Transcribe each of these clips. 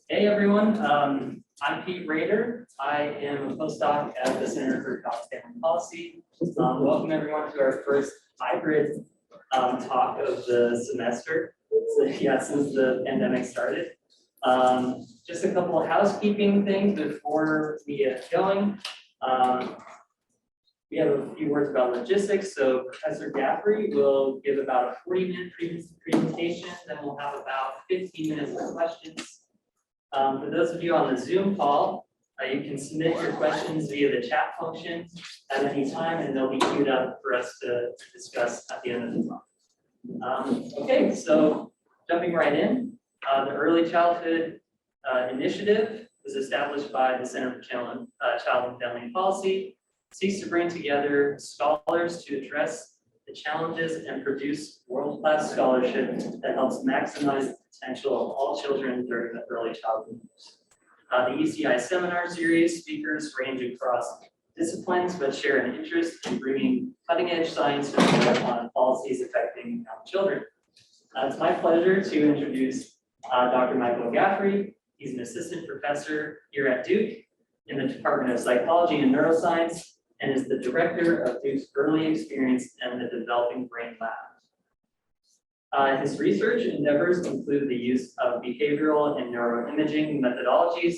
Hey everyone, I'm Pete Rader. I am a postdoc at the Center for Family Policy. Welcome everyone to our first hybrid talk of the semester. So, yeah, since the pandemic started. Just a couple of housekeeping things before we get going. We have a few words about logistics. So Professor Gaffrey will give about a 40-minute presentation, then we'll have about 15 minutes for questions. For those of you on the Zoom call, you can submit your questions via the chat function at any time, and they'll be queued up for us to discuss at the end of the talk. Okay, so jumping right in, the Early Childhood Initiative was established by the Center for Child and Family Policy, seeks to bring together scholars to address the challenges and produce world-class scholarship that helps maximize the potential of all children during the early childhood years. The ECI seminar series speakers range across disciplines, but share an interest in bringing cutting-edge science to bear on policies affecting young children. It's my pleasure to introduce Dr. Michael Gaffrey. He's an assistant professor here at Duke in the Department of Psychology and Neuroscience, and is the director of Duke's Early Experience and the Developing Brain Lab. His research endeavors include the use of behavioral and neuroimaging methodologies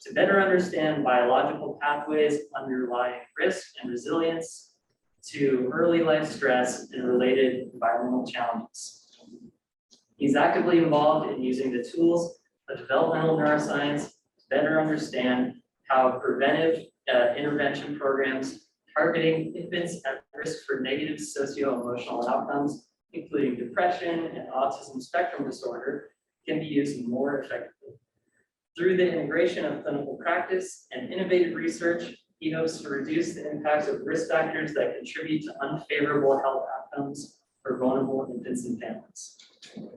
to better understand biological pathways underlying risk and resilience to early life stress and related environmental challenges. He's actively involved in using the tools of developmental neuroscience to better understand how preventive intervention programs targeting infants at risk for negative socio-emotional outcomes, including depression and autism spectrum disorder, can be used more effectively. Through the integration of clinical practice and innovative research, he hopes to reduce the impacts of risk factors that contribute to unfavorable health outcomes for vulnerable infants and families.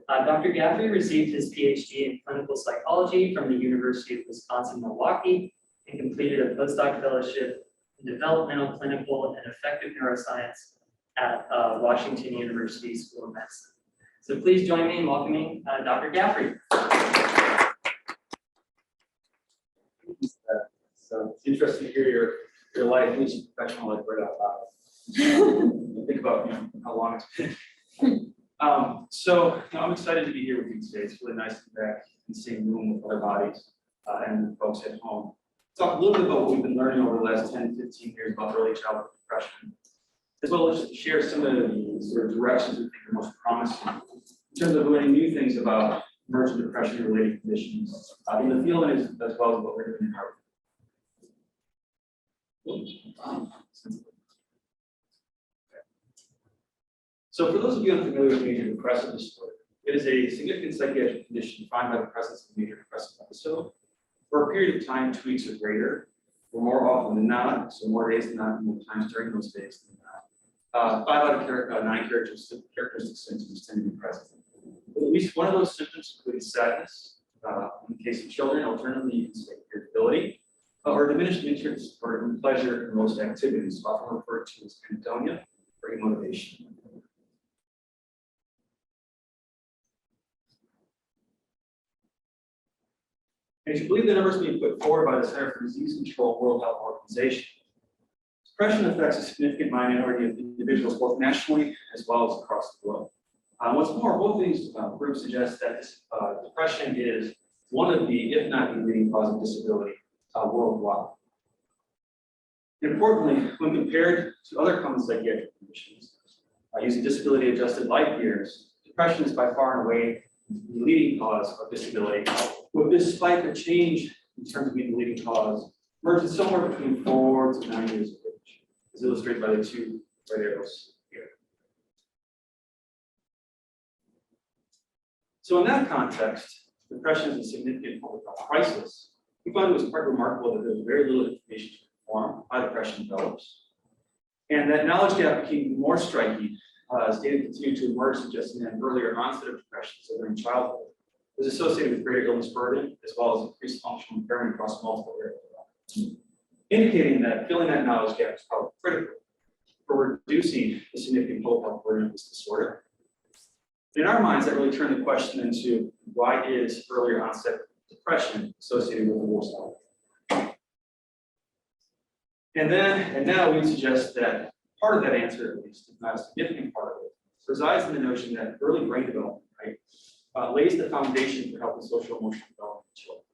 Dr. Gaffrey received his PhD in clinical psychology from the University of Wisconsin-Milwaukee and completed a postdoc fellowship in developmental, clinical, and effective neuroscience at Washington University School of Medicine. So please join me in welcoming Dr. Gaffrey. So it's interesting to hear your life, at least professional life, right out loud. Think about how long it's been. I'm excited to be here with you today. It's really nice to be back in the same room with other bodies and the folks at home. Talk a little bit about what we've been learning over the last 10, 15 years about early childhood depression, as well as share some of the sort of directions we think are most promising in terms of learning new things about emergent depression-related conditions in the field and as well as what we're doing in Harvard. So for those of you unfamiliar with major depressive disorder, it is a significant psychiatric condition defined by the presence of a major depressive episode for a period of time, 2 weeks or greater, or more often than not, so more days than not, more times during those days than not. 5 out of 9 characteristic symptoms tend to be present. At least one of those symptoms includes sadness. In the case of children, alternatively, you can say irritability, or diminished interest or pleasure in most activities, often referred to as anhedonia or immotivation. And if you believe the numbers being put forward by the Center for Disease Control World Health Organization, depression affects a significant minority of individuals, both nationally as well as across the globe. What's more, both these groups suggest that depression is one of the, if not the leading cause of disability worldwide. Importantly, when compared to other common psychiatric conditions, using disability-adjusted life years, depression is by far and away the leading cause of disability, with this spike or change in terms of being the leading cause emerging somewhere between 4 to 9 years of age, as illustrated by the 2 red arrows here. So in that context, depression is a significant public health crisis. We found it was quite remarkable that there was very little information to inform how depression develops. And that knowledge gap became more striking as data continued to emerge, suggesting that an earlier onset of depression, so during childhood, was associated with greater illness burden, as well as increased functional impairment across multiple areas of life, indicating that filling that knowledge gap is probably critical for reducing the significant public health burden of this disorder. In our minds, that really turned the question into why is earlier onset depression associated with the war style. And now we suggest that part of that answer, at least, if not a significant part of it, resides in the notion that early brain development, right, lays the foundation for healthy social emotional development of children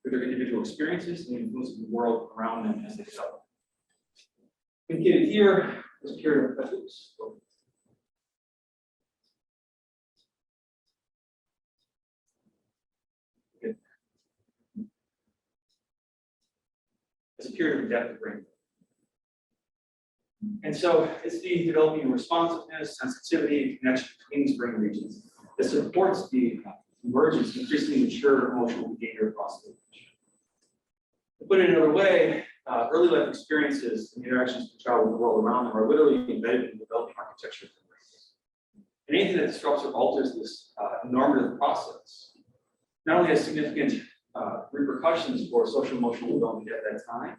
through their individual experiences and the influence of the world around them as they develop. Indicated here is a period of as a period of adaptive brain. And so it's the developing responsiveness, sensitivity, and connection between these brain regions that supports the emergence of increasingly mature emotional behavior across the age. To put it another way, early life experiences and interactions with the child with the world around them are literally embedded in the developing architecture of the brain. And anything that disrupts or alters this normative process not only has significant repercussions for social emotional development at that time,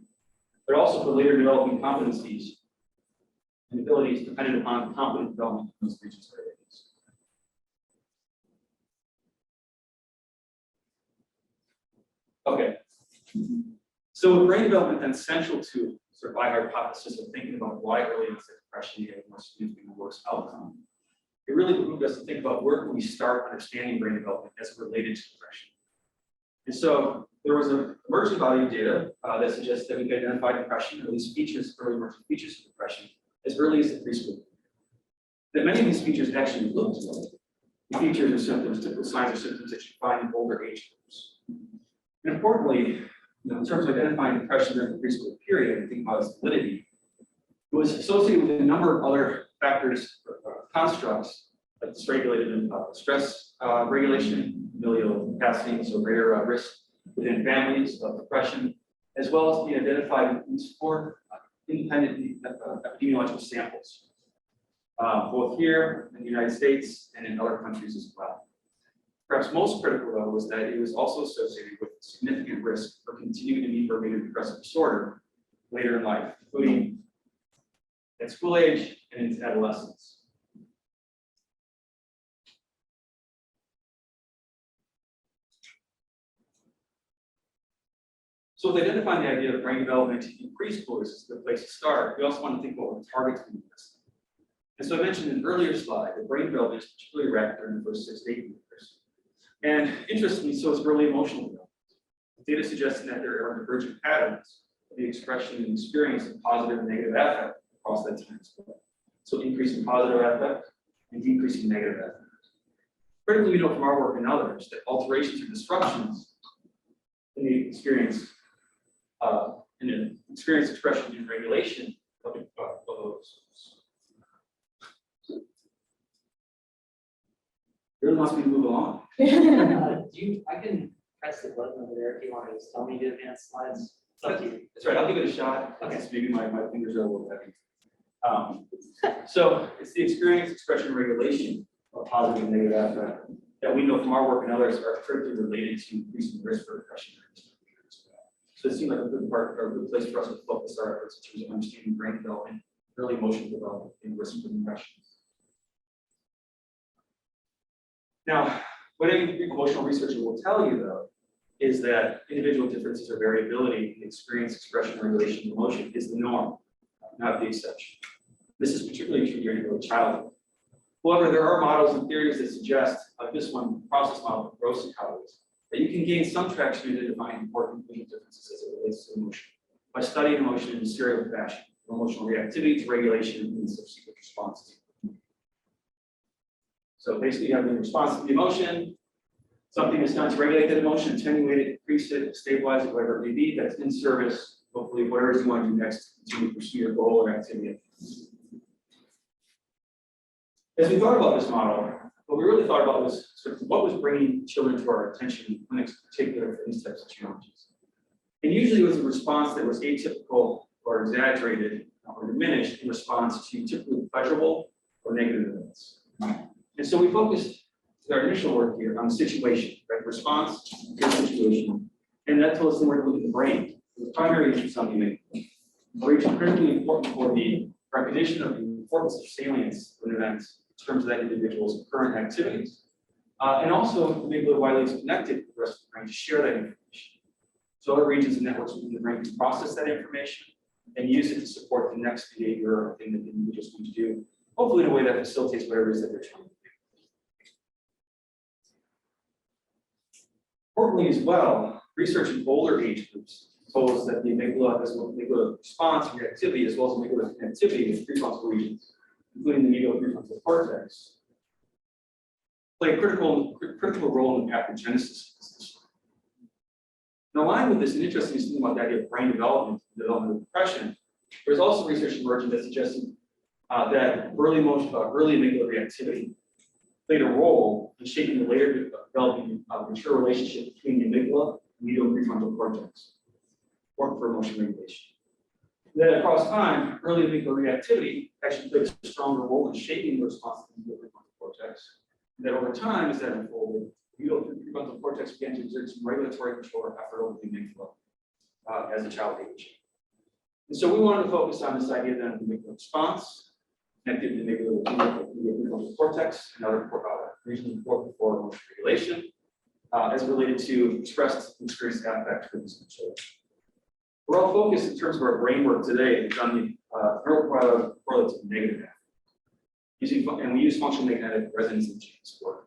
but also for later developing competencies and abilities dependent upon competent development in those regions of areas. Okay. So with brain development then central to sort of my hypothesis of thinking about why early onset depression had a more significant worse outcome, it really moved us to think about where can we start understanding brain development as it related to depression. And so there was an emerging body of data that suggests that we can identify depression, or at least features, early emerging features of depression, as early as the preschool. That many of these features actually looked like the features or symptoms, typical signs or symptoms that you find in older age groups. And importantly, in terms of identifying depression during the preschool period and thinking about its validity, it was associated with a number of other factors, constructs, like dysregulated stress regulation, familial capacity, so greater risk within families of depression, as well as being identified in these four independent epidemiological samples, both here in the United States and in other countries as well. Perhaps most critical, though, was that it was also associated with significant risk for continuing to develop major depressive disorder later in life, including at school age and into adolescence. So with identifying the idea of brain development in preschoolers is a good place to start. We also want to think about what targets we invest in. And so I mentioned in an earlier slide that brain development is particularly rapid during the first 6 to 8 years. And interestingly, so is early emotional development. Data suggesting that there are divergent patterns of the expression and experience of positive and negative affect across that time scale. So increasing positive affect and decreasing negative affect. Critically, we know from our work and others that alterations or disruptions in the experience, expression and regulation of those. Really wants me to move along. I can press the button over there if you want to just tell me to advance slides. It's up to you. That's right, I'll give it a shot. Okay. Maybe my fingers are a little heavy. So it's the experience, expression, and regulation of positive and negative affect that we know from our work and others are critically related to increasing risk for depression. So it seemed like a good part or a good place for us to focus our efforts in terms of understanding brain development, early emotional development, and risk for depression. Now, what any emotional researcher will tell you, though, is that individual differences or variability in experience, expression, and regulation of emotion is the norm, not the exception. This is particularly true during early childhood. However, there are models and theories that suggest, like this one, process model of gross psychology, that you can gain some traction in identifying important individual differences as it relates to emotion by studying emotion in a serial fashion, from emotional reactivity to regulation and subsequent responses. So basically, you have the response to the emotion, something is done to regulate that emotion, attenuate it, increase it, stabilize it, whatever it may be, that's in service, hopefully, whatever you want to do next to continue to pursue your goal or activity. As we thought about this model, what we really thought about was sort of what was bringing children to our attention in clinics, in particular for these types of challenges. And usually it was a response that was atypical or exaggerated or diminished in response to typically pleasurable or negative events. And so we focused with our initial work here on the situation, right? Response to the situation. And that told us that we're going to look at the brain. The primary interest on the image. The region critically important for the recognition of the importance of salience of an event in terms of that individual's current activities, And also, the amygdala widely is connected with the rest of the brain to share that information. So other regions and networks within the brain can process that information and use it to support the next behavior or thing that the individuals need to do, hopefully in a way that facilitates whatever it is that they're trying to do. Importantly as well, research in older age groups shows that the amygdala, as well as amygdala response and reactivity, as well as amygdala connectivity with prefrontal regions, including the medial prefrontal cortex, play a critical role in the pathogenesis of this disorder. And aligned with this, an interesting thing about the idea of brain development and developmental depression, there's also research emerging that suggested that early amygdala reactivity played a role in shaping the later developing mature relationship between the amygdala and medial prefrontal cortex, important for emotion regulation. Then across time, early amygdala reactivity actually played a stronger role in shaping the response to the medial prefrontal cortex. And that over time, as that unfolded, the medial prefrontal cortex began to exert some regulatory control or effort over the amygdala as the child aged. And so we wanted to focus on this idea then of the amygdala response, connected to the amygdala with the medial prefrontal cortex, and other regions important for emotion regulation, as related to expressed and experienced affect with this children. We're all focused in terms of our brain work today on the neurobiological correlates of negative affect. And we use functional magnetic resonance imaging for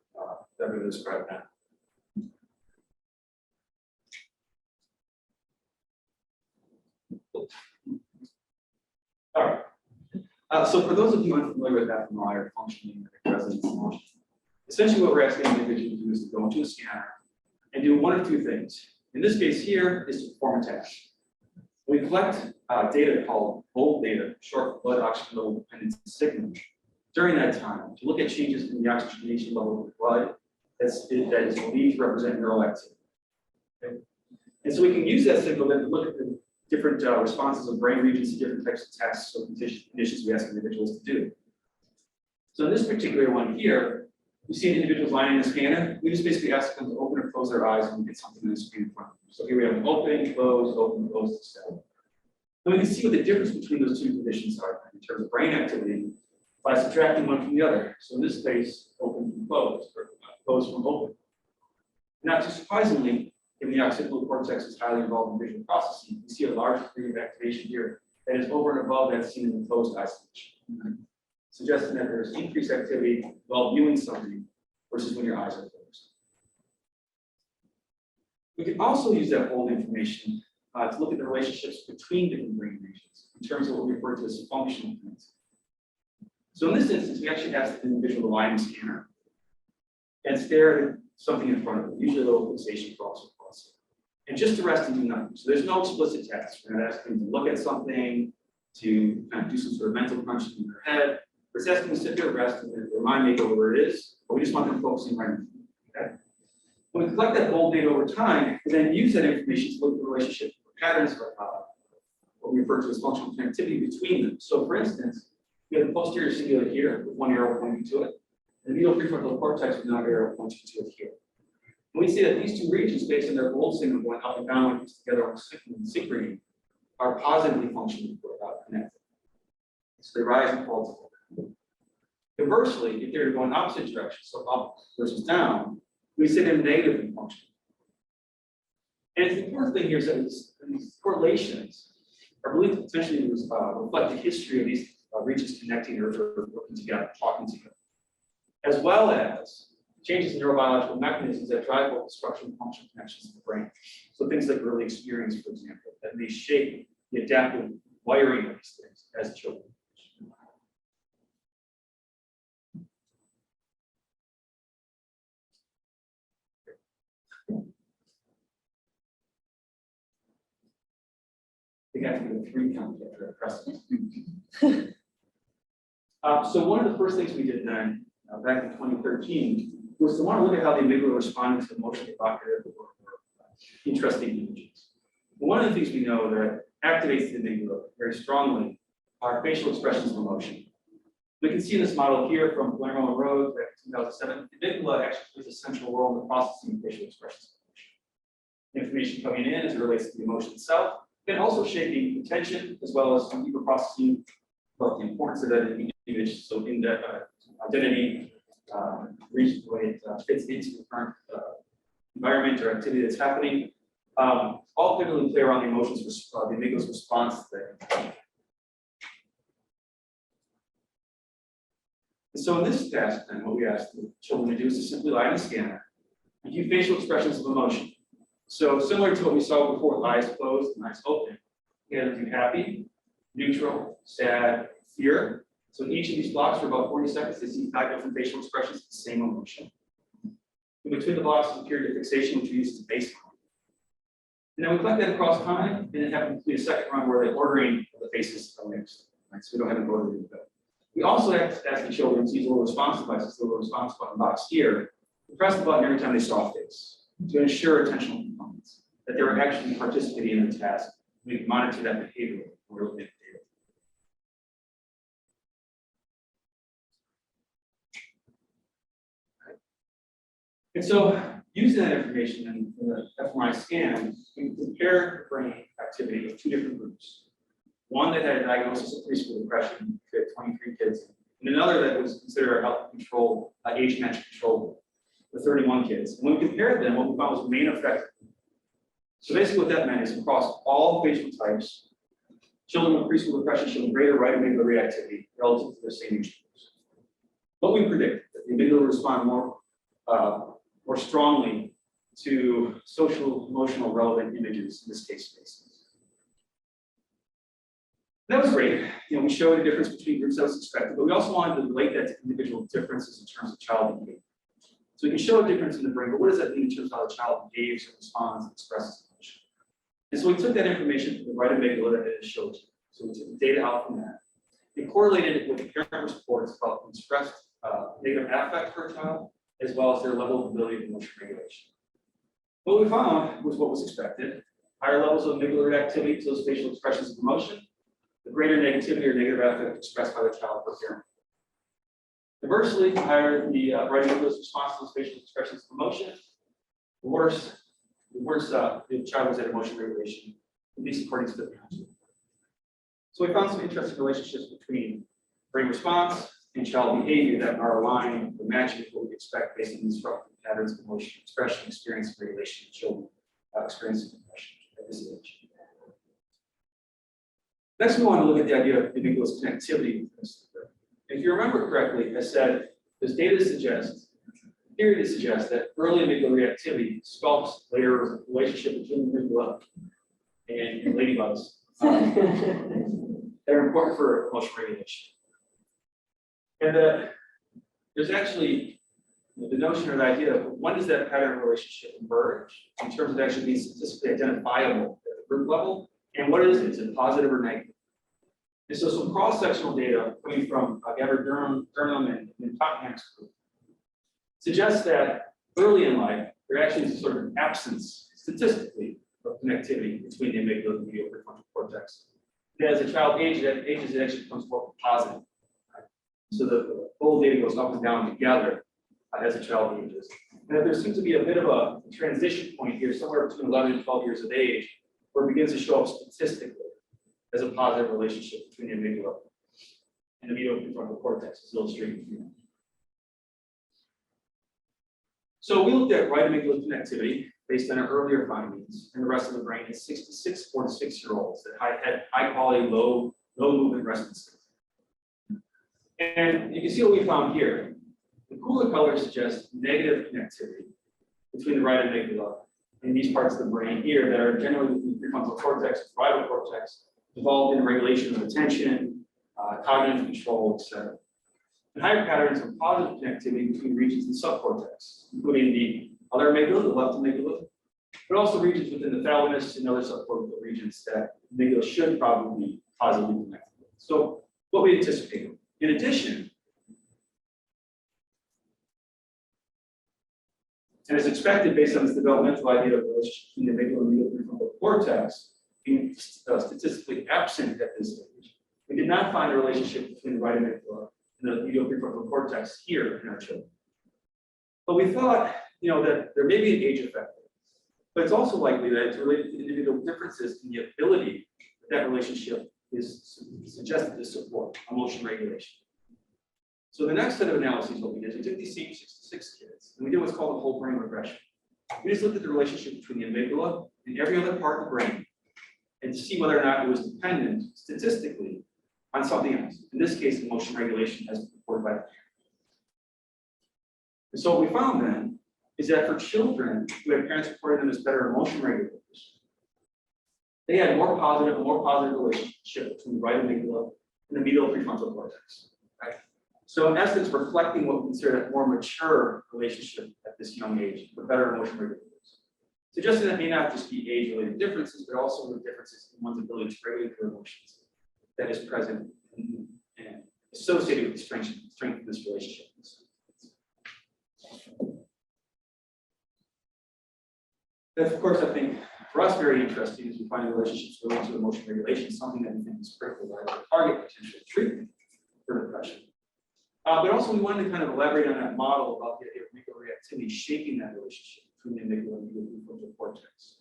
that we described now. All right. So for those of you unfamiliar with fMRI or functional magnetic resonance imaging, essentially what we're asking the individual to do is to go into a scanner and do one of two things. In this case here is to perform a task. We collect data called bold data, short blood oxygen level dependent signal, during that time to look at changes in the oxygenation level of the blood that is believed to represent neural activity. Okay? And so we can use that signal then to look at the different responses of brain regions to different types of tasks or conditions we ask individuals to do. So in this particular one here, we see an individual's lying in the scanner. We just basically ask them to open or close their eyes when we get something on the screen in front of them. So here we have an open, close, etc. And we can see what the difference between those two conditions are in terms of brain activity by subtracting one from the other. So in this case, open from closed, or closed from open. Not too surprisingly, given the occipital cortex is highly involved in visual processing, we see a large degree of activation here that is over and above that seen in the closed isolation, suggesting that there's increased activity while viewing something versus when your eyes are closed. We can also use that bold information to look at the relationships between different brain regions in terms of what we refer to as functional things. So in this instance, we actually ask the individual to lie in the scanner and stare at something in front of them, usually a little fixation cross across it, and just to rest and do nothing. So there's no explicit task. We're not asking them to look at something, to kind of do some sort of mental crunching in their head. We're just asking them to sit there, rest, and their mind may go where it is, but we just want them focusing right on it. Okay? When we collect that bold data over time, we then use that information to look at the relationship patterns of what we refer to as functional connectivity between them. So for instance, we have the posterior cingulate here with one arrow pointing to it, and the medial prefrontal cortex with another arrow pointing to it here. And we see that these two regions, based on their bold signal going up and down when together on synchrony, are positively functionally connected. So they rise and fall together. Conversely, if they're going opposite directions, so up versus down, we see them negatively functioning. And the important thing here is that these correlations are believed to potentially reflect the history of these regions connecting or working together, talking together, as well as changes in neurobiological mechanisms that drive both structural and functional connections in the brain. So things like early experience, for example, that may shape the adaptive wiring of these things as children. I think I have to do a 3 count after I press it. So one of the first things we did then, back in 2013, was to want to look at how the amygdala responded to emotionally evocative or interesting images. And one of the things we know that activates the amygdala very strongly are facial expressions of emotion. We can see in this model here from Guillermo and Rhodes back in 2007, the amygdala actually plays a central role in the processing of facial expressions of emotion. Information coming in as it relates to the emotion itself, and also shaping attention as well as some deeper processing about the importance of that image, so in that identity, the way it fits into the current environment or activity that's happening. All typically play around the emotions, the amygdala's response to that. And so in this task, then, what we asked the children to do is to simply lie in the scanner and view facial expressions of emotion. So similar to what we saw before, with eyes closed and eyes open, we had to do happy, neutral, sad, fear. So in each of these blocks for about 40 seconds, they see 5 different facial expressions of the same emotion. In between the blocks is a period of fixation, which we use as a baseline. And then we collect that across time, and then have them complete a second run where the ordering of the faces are mixed. Right? So we don't have an order to go. We also have to ask the children to use a little response device, this little response button box here, to press the button every time they saw a face, to ensure attentional components, that they were actually participating in the task. We can monitor that behavior when we're looking at the data. Right. And so, using that information in the fMRI scan, we can compare brain activity of 2 different groups. One that had a diagnosis of preschool depression, 23 kids, and another that was considered a health control, age match control, with 31 kids. And when we compared them, what we found was main effect. So basically what that meant is across all facial types, children with preschool depression showed greater right amygdala reactivity relative to their same age groups. What we predict that the amygdala respond more strongly to social, emotional, relevant images, in this case, faces. That was great. We showed a difference between groups that was expected, but we also wanted to relate that to individual differences in terms of child behavior. So we can show a difference in the brain, but what does that mean in terms of how the child behaves, or responds, and expresses emotion? And so we took that information from the right amygdala that it showed you. So we took the data out from that. We correlated it with the parent reports about expressed negative affect for a child, as well as their level of ability of emotion regulation. What we found was what was expected: higher levels of amygdala reactivity to those facial expressions of emotion, the greater negativity or negative affect expressed by the child per parent. Conversely, the higher the right amygdala's response to those facial expressions of emotion, the worse the child was at emotion regulation, at least according to the parents. So we found some interesting relationships between brain response and child behavior that are aligned or matching with what we expect based on disruptive patterns of emotion expression, experience, and regulation in children experiencing depression at this age. Next, we want to look at the idea of the amygdala's connectivity with this. If you remember correctly, I said there's data to suggest, theory to suggest that early amygdala reactivity sculpts later relationship between the amygdala and ladybugs that are important for emotion regulation. And there's actually the notion or the idea of when does that pattern relationship emerge in terms of actually being statistically identifiable at the group level, and what is it? Is it positive or negative? And so some cross-sectional data coming from Gaffrey, and Tottenham's group suggests that early in life, there actually is a sort of absence, statistically, of connectivity between the amygdala and the medial prefrontal cortex. And as a child ages, it actually becomes more positive. Right? So the whole data goes up and down together as a child ages. And there seems to be a bit of a transition point here, somewhere between 11 and 12 years of age, where it begins to show up statistically as a positive relationship between the amygdala and the medial prefrontal cortex, as illustrated here. So we looked at right amygdala connectivity based on our earlier findings and the rest of the brain in 66 4 to 6-year-olds that had high quality, low movement resting state. And you can see what we found here. The cooler color suggests negative connectivity between the right amygdala and these parts of the brain here that are generally within the prefrontal cortex, parietal cortex, involved in regulation of attention, cognitive control, etc. And higher patterns of positive connectivity between regions in the subcortex, including the other amygdala, the left amygdala, but also regions within the thalamus and other subcortical regions that the amygdala should probably be positively connected with. So what we anticipate. In addition, and as expected based on this developmental idea of the relationship between the amygdala and the prefrontal cortex being statistically absent at this stage, we did not find a relationship between the right amygdala and the medial prefrontal cortex here in our children. But we thought, that there may be an age effect, but it's also likely that it's related to individual differences in the ability that relationship is suggested to support emotion regulation. So the next set of analyses, what we did is we took these same 66 what's called a whole brain regression. We just looked at the relationship between the amygdala and every other part of the brain and to see whether or not it was dependent statistically on something else. In this case, emotion regulation as reported by the parent. And so what we found then is that for children who had parents reporting them as better emotion regulators, they had a more positive relationship between the right amygdala and the medial prefrontal cortex. Right? So in essence, reflecting what we consider a more mature relationship at this young age for better emotion regulators. Suggesting that may not just be age-related differences, but also the differences in one's ability to regulate their emotions that is present and associated with the strength of this relationship. That's, of course, I think, for us, very interesting as we find relationships related to emotion regulation, something that we think is critical to target potential treatment for depression. But also, we wanted to kind of elaborate on that model about the idea of amygdala reactivity shaping that relationship between the amygdala and the prefrontal cortex.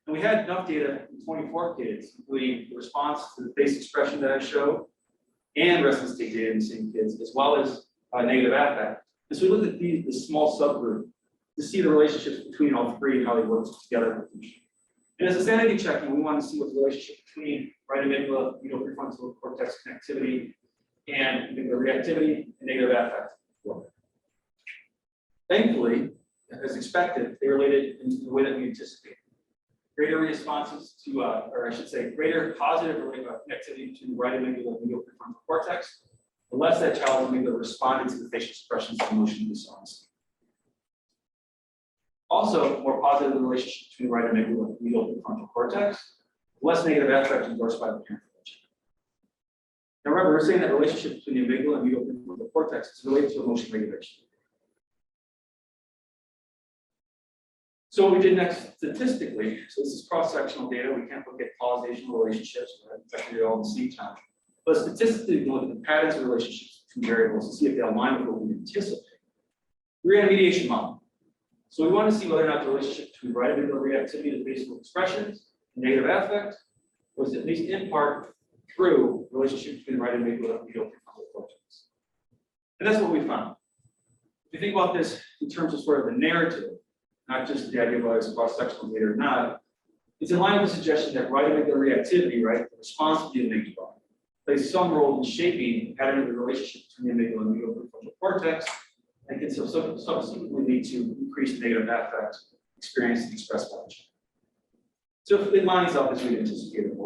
And we had enough data in 24 kids, including the response to the face expression that I showed, and restless state data in the same kids, as well as negative affect. And so we looked at the small subgroup to see the relationships between all three and how they work together. And as a sanity checking, we wanted to see what the relationship between right amygdala, medial prefrontal cortex connectivity, and the reactivity and negative affect were. Thankfully, as expected, they related in the way that we anticipated. Greater responses to, or I should say, greater positive connectivity to the right amygdala and medial prefrontal cortex, the less that child's amygdala responded to the facial expressions of emotion we saw. Also, more positive the relationship between the right amygdala and medial prefrontal cortex, less negative affect endorsed by the parent. Now remember, we're saying that relationship between the amygdala and medial prefrontal cortex is related to emotion regulation. So what we did next statistically, so this is cross-sectional data, we can't look at causational relationships, we're affecting it all at the same time. But statistically, we can look at the patterns of relationships between variables to see if they align with what we anticipate. We ran a mediation model. So we want to see whether or not the relationship between right amygdala reactivity to facial expressions and negative affect was at least in part through the relationship between the right amygdala and medial prefrontal cortex. And that's what we found. If you think about this in terms of sort of the narrative, not just the idea of whether it's cross-sectional data or not, it's in line with the suggestion that right amygdala reactivity, right, the response to the amygdala, plays some role in shaping the pattern of the relationship between the amygdala and medial prefrontal cortex, and can subsequently lead to increased negative affect experienced and expressed by the child. So it lines up as we anticipated.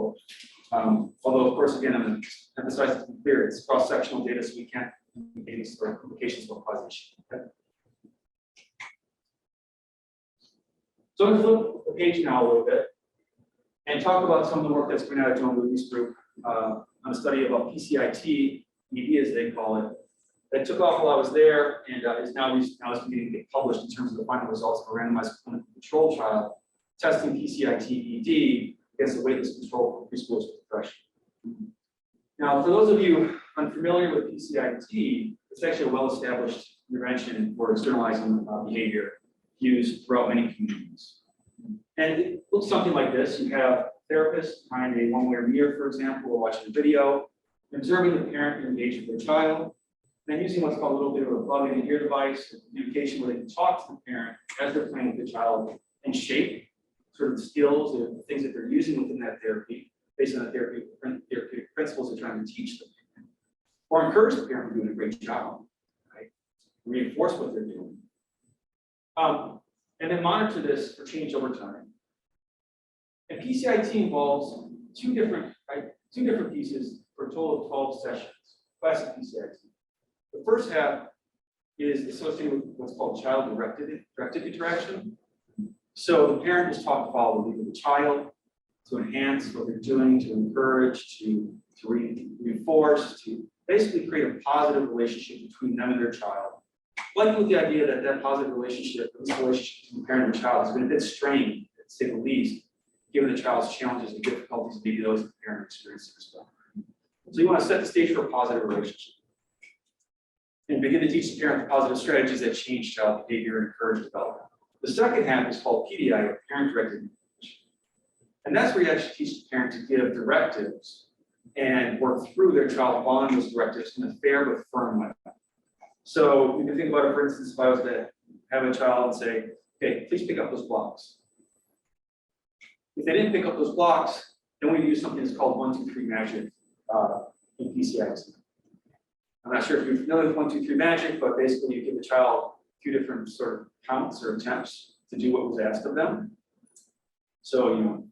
Although, of course, again, I'm going to emphasize to be clear, it's cross-sectional data, so we can't make any sort of implications about causation. Okay? So I'm going to flip the page now a little bit and talk about some of the work that's been out of Joan Luby's group on a study about PCIT, ED as they call it, that took off while I was there and is now beginning to get published in terms of the final results of a randomized clinical control trial testing PCIT ED against the weightless control for preschoolers with depression. Now, for those of you unfamiliar with PCIT, it's actually a well-established intervention for externalizing behavior used throughout many communities. And it looks something like this. You have therapists behind a one-way mirror, for example, or watching a video, observing the parent engage with their child, then using what's called a little bit of a plug in ear device, communication where they can talk to the parent as they're playing with the child and shape sort of skills or the things that they're using within that therapy based on the therapeutic principles they're trying to teach them. Or encourage the parent to do a great job, right? Reinforce what they're doing. And then monitor this for change over time. And PCIT involves two different pieces for a total of 12 sessions, classic PCIT. The first half is associated with what's called child-directed interaction. So the parent is taught to follow the lead of the child, to enhance what they're doing, to encourage, to reinforce, to basically create a positive relationship between them and their child. Like with the idea that that positive relationship, this relationship between the parent and the child, is going to be strained, to say the least, given the child's challenges and difficulties, maybe those the parent experiences as well. So you want to set the stage for a positive relationship. And begin to teach the parent the positive strategies that change child behavior and encourage development. The second half is called PDI, or parent-directed intervention. And that's where you actually teach the parent to give directives and work through their child following those directives in a fair but firm way. So you can think about it, for instance, if I was to have a child say, okay, please pick up those blocks. If they didn't pick up those blocks, then we use something that's called 1, 2, 3 magic in PCIT. I'm not sure if you're familiar with 1, 2, 3 magic, but basically you give the child a few different sort of counts or attempts to do what was asked of them. So, you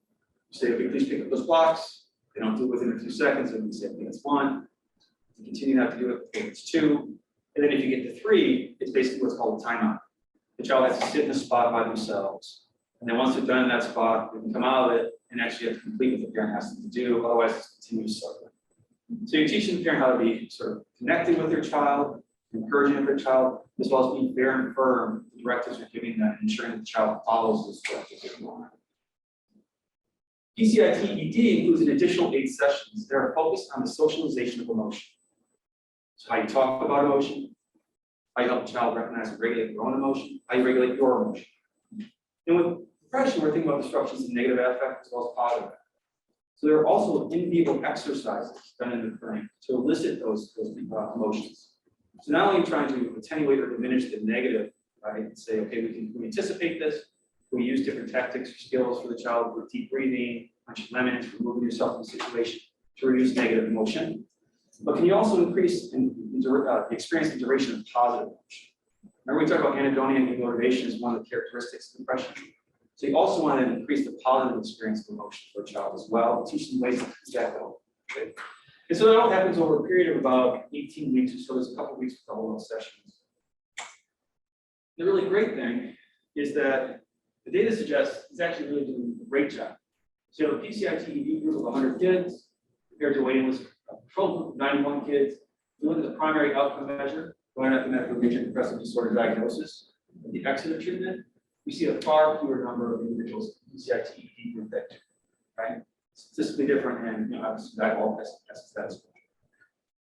say, okay, please pick up those blocks. They don't do it within a few seconds, and you say, okay, that's 1. You continue not to do it, okay, it's 2. And then if you get to 3, it's basically what's called a timeout. The child has to sit in a spot by themselves. And then once they're done in that spot, they can come out of it and actually have to complete what the parent has them to do, otherwise it's continuous cycle. So you're teaching the parent how to be sort of connected with their child, encouraging of their child, as well as being fair and firm. The directives are giving them, ensuring that the child follows those directives. PCIT ED includes an additional 8 sessions that are focused on the socialization of emotion. So how you talk about emotion, how you help the child recognize and regulate their own emotion, how you regulate your emotion. And with depression, we're thinking about disruptions in negative affect as well as positive affect. So there are also in vivo exercises done in the brain to elicit those emotions. So not only trying to attenuate or diminish the negative, right, and say, okay, we anticipate this, we use different tactics or skills for the child with deep breathing, punching lemons, removing yourself from the situation to reduce negative emotion. But can you also increase the experience and duration of positive emotion? Remember we talked about anhedonia and motivation as one of the characteristics of depression. So you also want to increase the positive experience of emotion for a child as well, teach them ways to project them. Okay? And so that all happens over a period of about 18 weeks or so. There's a couple of weeks for all those sessions. The really great thing is that the data suggests it's actually really doing a great job. So you have a PCIT ED group of 100 kids compared to a waiting list of control group of 91 kids. You look at the primary outcome measure, going after medical major depressive disorder diagnosis, at the exit of treatment, we see a far fewer number of individuals in PCIT ED group that do, right? Statistically different, and obviously that all tests that as well.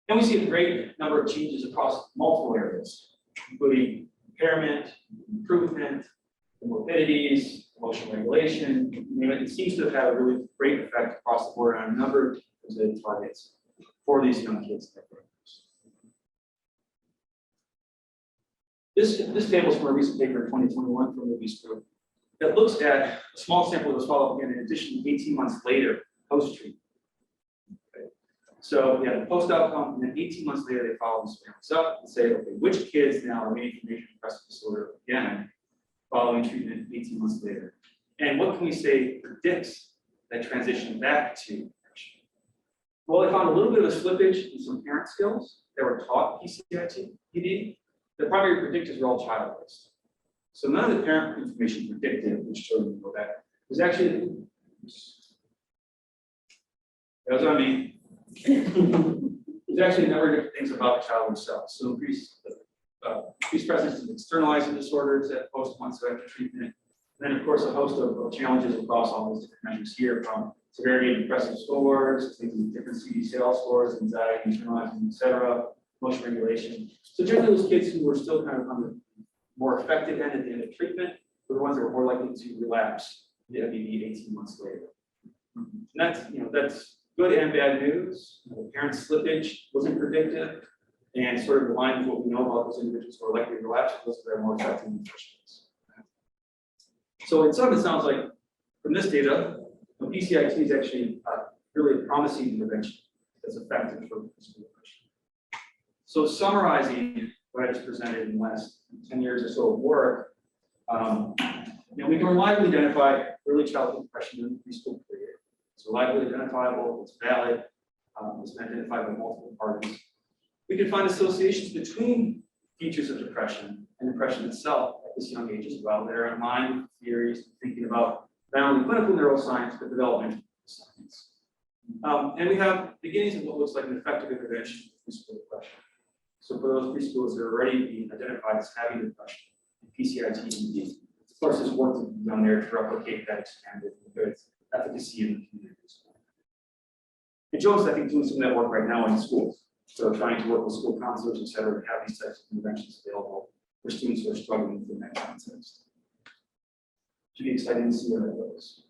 And we see a great number of changes across multiple areas, including impairment, improvement, comorbidities, emotional regulation. It seems to have had a really great effect across the board on a number of targets for these young kids. This table is from a recent paper in 2021 from the Luis group that looks at a small sample that was followed up again in addition 18 months later, post-treatment. Okay. So we had a post-outcome, and then 18 months later, they follow these families up and say, okay, which kids now are waiting for major depressive disorder again, following treatment 18 months later? And what can we say predicts that transition back to depression? Well, they found a little bit of a slippage in some parent skills that were taught PCIT ED. The primary predictors are all child-based. So none of the parent information predicted which children know that. It was actually, that was on me. There's actually a number of different things about the child themselves. So increased presence of externalizing disorders at post months after treatment. And then, of course, a host of challenges across all those different measures here, from severity of depressive scores, things with different CDCL scores, anxiety, internalizing, et cetera, emotion regulation. So generally, those kids who were still kind of on the more effective end at the end of treatment were the ones that were more likely to relapse the MDD 18 months later. And that's good and bad news. The parent slippage wasn't predicted, and sort of in line with what we know about those individuals who are likely to relapse, those that are more effective in the first place. So in some, it sounds like from this data, PCIT is actually really a promising intervention that's effective for preschool depression. So summarizing what I just presented in the last 10 years or so of work, we can reliably identify early childhood depression in the preschool period. It's reliably identifiable, it's valid, it's been identified by multiple parties. We can find associations between features of depression and depression itself at this young age as well that are in line with theories thinking about not only clinical neuroscience, but developmental science. And we have beginnings of what looks like an effective intervention for preschool depression. So for those preschoolers that are already being identified as having depression, PCIT ED, of course, there's work to be done there to replicate that expanded good efficacy in the community as well. And Joe's, I think, doing some of that work right now in schools. So trying to work with school counselors, et cetera, to have these types of interventions available for students who are struggling within that context. Should be exciting to see where that goes.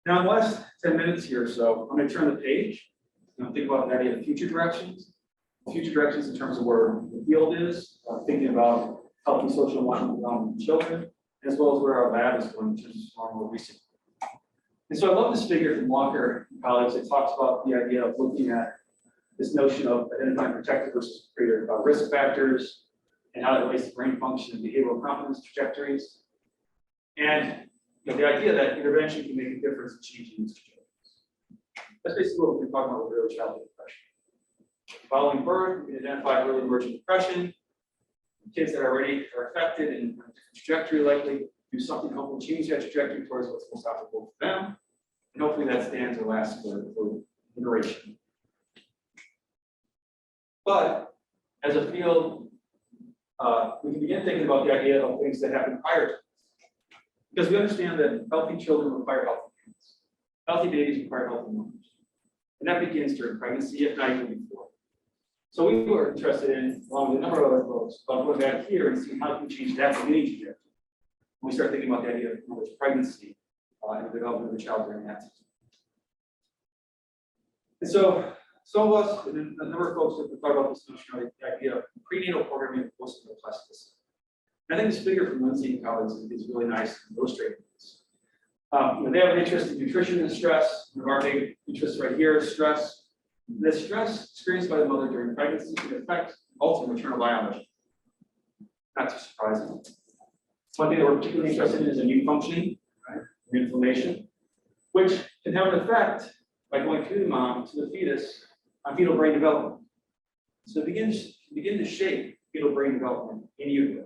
Now, in the last 10 minutes here or so, I'm going to turn the page and think about the idea of future directions. Future directions in terms of where the field is, thinking about healthy social emotional development in children, as well as where our lab is going in terms of more recent. And so I love this figure from Walker and colleagues. It talks about the idea of looking at this notion of identifying protective versus creative risk factors and how that relates to brain function and behavioral competence trajectories. And the idea that intervention can make a difference in changing these trajectories. That's basically what we've been talking about with early childhood depression. Following birth, we can identify early emergent depression. Kids that already are affected and on a different trajectory likely do something to help them change that trajectory towards what's most optimal for them. And hopefully that stands or lasts for duration. But as a field, we can begin thinking about the idea of things that happen prior to this. Because we understand that healthy children require healthy parents. Healthy babies require healthy mothers. And that begins during pregnancy, if not even before. So we were interested in, along with a number of other folks, about going back here and seeing how we can change that beginning trajectory. When we start thinking about the idea of mother's pregnancy and the development of the child during that time. And so some of us, and a number of folks have talked about this notion of the idea of prenatal programming and postnatal plasticity. And I think this figure from Lindsay and colleagues is really nice in illustrating this. They have an interest in nutrition and stress. One of our big interests right here is stress. The stress experienced by the mother during pregnancy can affect ultimate maternal biology. Not too surprising. One thing that we're particularly interested in is immune functioning, right? Immune inflammation, which can have an effect by going through the mom to the fetus on fetal brain development. So it begin to shape fetal brain development in utero.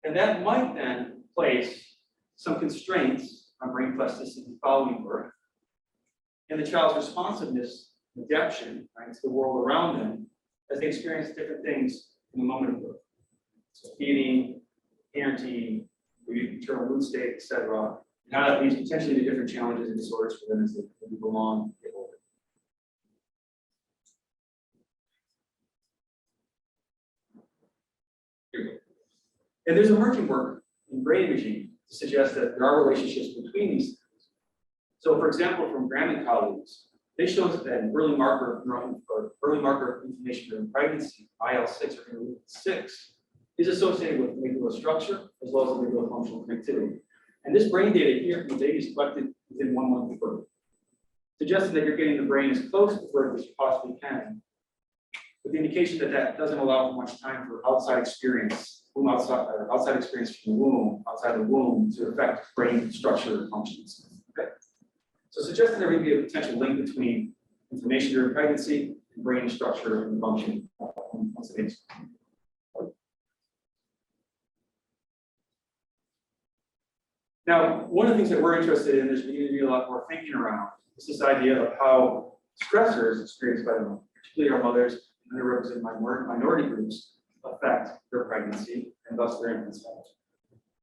And that might then place some constraints on brain plasticity following birth and the child's responsiveness, adaptation, right, to the world around them as they experience different things in the moment of birth. So feeding, parenting, maternal mood state, etc. And how that leads potentially to different challenges and disorders for them as they go along, get older. Here we go. And there's emerging work in brain imaging to suggest that there are relationships between these things. So, for example, from Graham and colleagues, they showed that an early marker of inflammation during pregnancy, IL-6 or interleukin-6, is associated with amygdala structure as well as amygdala functional connectivity. And this brain data here from the baby is collected within 1 month of birth, suggesting that you're getting the brain as close to birth as you possibly can, with the indication that that doesn't allow for much time for outside experience from the womb, outside the womb, to affect brain structure and functions. Okay? So suggesting there may be a potential link between inflammation during pregnancy and brain structure and function once it is. Now, one of the things that we're interested in, there's beginning to be a lot more thinking around, is this idea of how stressors experienced by the mother, particularly our mothers and underrepresented minority groups, affect their pregnancy and thus their infant health.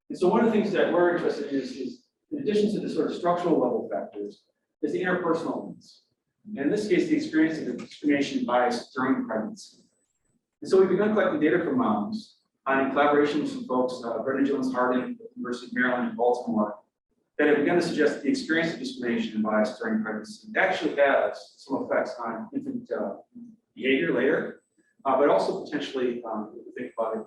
And so one of the things that we're interested in is in addition to the sort of structural level factors, is the interpersonal ones. And in this case, the experience of discrimination bias during pregnancy. And so we've begun collecting data from moms in collaboration with some folks, Brenda Jones-Harding at the University of Maryland in Baltimore, that have begun to suggest that the experience of discrimination and bias during pregnancy actually has some effects on infant behavior later, but also potentially, if we think about it,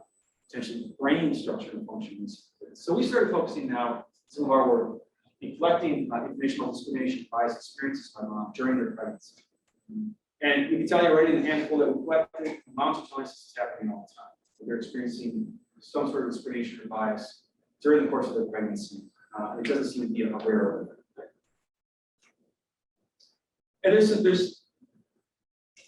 potentially brain structure and functions. So we started focusing now some of our work in collecting information on discrimination, bias experiences by mom during their pregnancy. And we can tell you already in the handful that we collected, moms are telling us this is happening all the time. They're experiencing some sort of discrimination or bias during the course of their pregnancy. It doesn't seem to be aware of it. And there's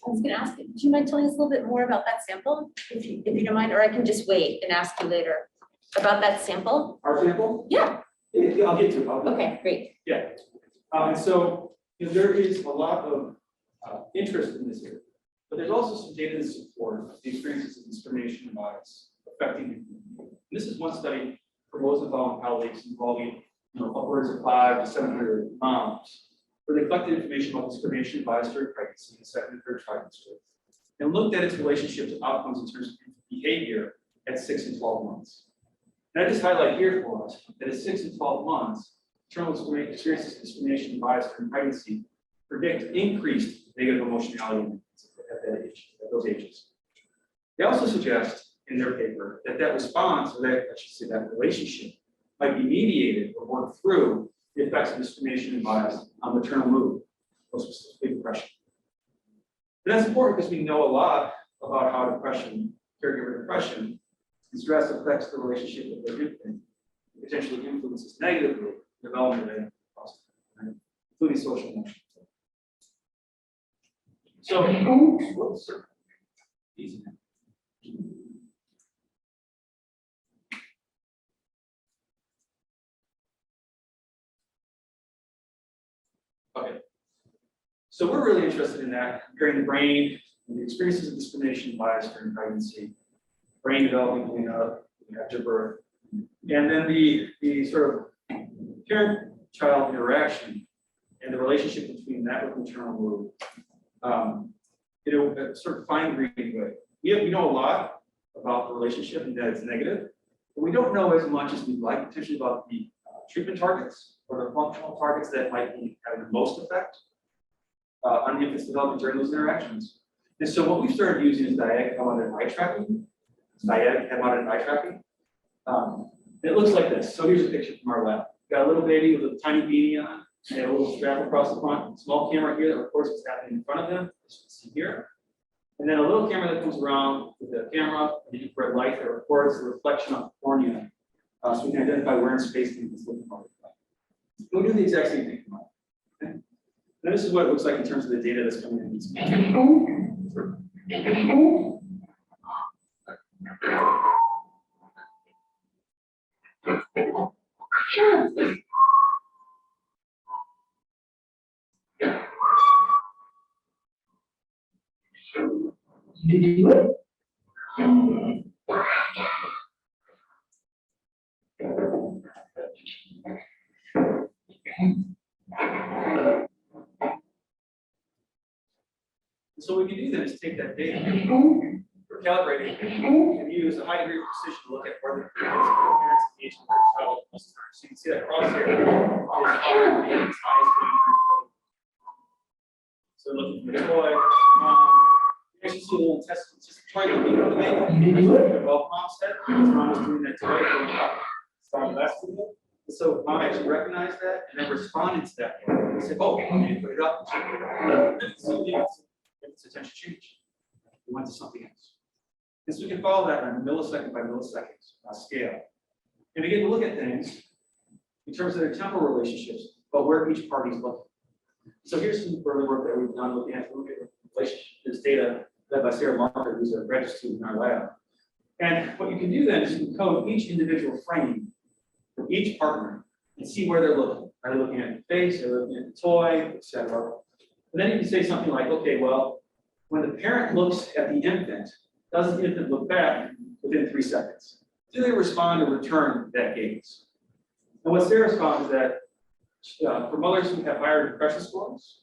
I was going to ask you, do you mind telling us a little bit more about that sample, if you don't mind, or I can just wait and ask you later about that sample? Our sample? Yeah. Yeah, I'll get to it. Okay, great. Yeah. And so there is a lot of interest in this area, but there's also some data to support the experiences of discrimination and bias affecting people. This is one study from Rosenthal and colleagues involving upwards of 500 to 700 moms, where they collected information about discrimination and bias during pregnancy in the second and third trimester, and looked at its relationship to outcomes in terms of behavior at 6 and 12 months. And I just highlight here for us that at 6 and 12 months, maternal experiences of discrimination and bias during pregnancy predict increased negative emotionality at that age, at those ages. They also suggest in their paper that that response, or that, I should say that relationship, might be mediated or worked through the effects of discrimination and bias on maternal mood, or specifically depression. And that's important because we know a lot about how depression, caregiver depression, and stress affects the relationship with their infant, and potentially influences negatively the development of the process, right? Including social emotions. So, whoops, easy. Okay. So we're really interested in that, comparing the brain and the experiences of discrimination and bias during pregnancy, brain development coming up after birth, and then the sort of parent-child interaction and the relationship between that with maternal mood. A sort of fine-grained way. We know a lot about the relationship and that it's negative, but we don't know as much as we'd like potentially about the treatment targets or the functional targets that might be having the most effect on the infant's development during those interactions. And so what we started using is dyadic head-mounted eye tracking. It looks like this. So here's a picture from our lab. Got a little baby with a tiny beanie on, and a little strap across the front, small camera here that records what's happening in front of them, as you can see here. And then a little camera that comes around with the camera and the infrared light that records the reflection of the cornea. So we can identify where in space the infant's looking like. We'll do the exact same thing tomorrow. Okay? Now this is what it looks like in terms of the data that's coming in. Did you do it? So what we can do then is take that data, we're calibrating it, and use a high degree of precision to look at where the parents engage in their child most of the time. So you can see that crosshair is how the parent's eyes going through. So looking for the toy, you actually see a little test, it's just a toy looking for the baby. Well, mom said, because mom was doing that toy, going up, starting last to it. And so mom actually recognized that and then responded to that. And said, oh, I need to put it up. So its attention changed. We went to something else. And so we can follow that on a millisecond by millisecond scale. And begin to look at things in terms of their temporal relationships, but where each party is looking. So here's some further work that we've done looking at relationship, this data led by Sarah Marker, who's a graduate student in our lab. And what you can do then is you can code each individual frame for each partner and see where they're looking. Are they looking at the face, are they looking at the toy, etc. And then you can say something like, okay, well, when the parent looks at the infant, does the infant look back within 3 seconds? Do they respond or return that gaze? And what Sarah found is that for mothers who have higher depression scores,